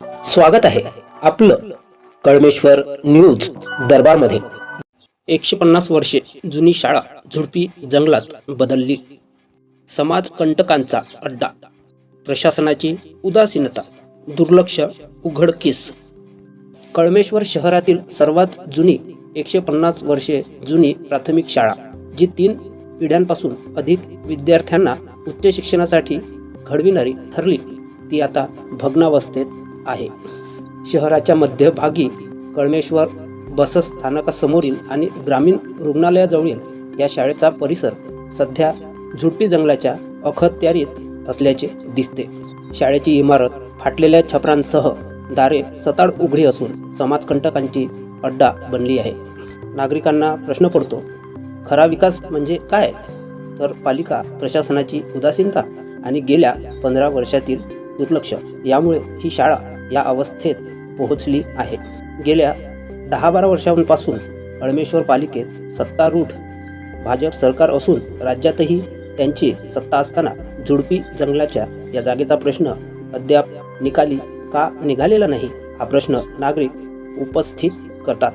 स्वागत आहे आपलं कळमेश्वर न्यूज दरबारमध्ये। 150 वर्षे जुनी शाळा झुडपी जंगलात बदलली। समाजकंटकांचा अड्डा, प्रशासनाची उदासीनता, दुर्लक्ष उघडकीस। कळमेश्वर शहरातील सर्वात जुनी 150 वर्षे जुनी प्राथमिक शाळा, जी 3 पिढ्यांपासून अधिक विद्यार्थ्यांना उच्च शिक्षणासाठी घडविणारी ठरली, ती आता भग्नावस्थेत आहे। शहराच्या मध्यभागी कळमेश्वर बसस्थानकासमोरील आणि ग्रामीण रुग्णालयाजवळील या शाळेचा परिसर सध्या झुडपी जंगलाच्या अखत्यारीत असल्याचे दिसते। शाळेची इमारत फाटलेल्या छपरांसह दारे सताड उघडी असून समाजकंटकांची अड्डा बनली आहे। नागरिकांना प्रश्न पडतो, खरा विकास म्हणजे काय? तर पालिका प्रशासनाची उदासीनता आणि गेल्या 15 वर्षातील दुर्लक्ष यामुळे ही शाळा या अवस्थेत पोहोचली आहे। गेल्या 10-12 वर्षांपासून कळमेश्वर पालिकेत सत्तारूढ भाजप सरकार असून राज्यातही त्यांची सत्ता असताना झुडपी जंगलाच्या या जागेचा प्रश्न अद्याप निकाली का निघालेला नाही, हा प्रश्न नागरिक उपस्थित करतात।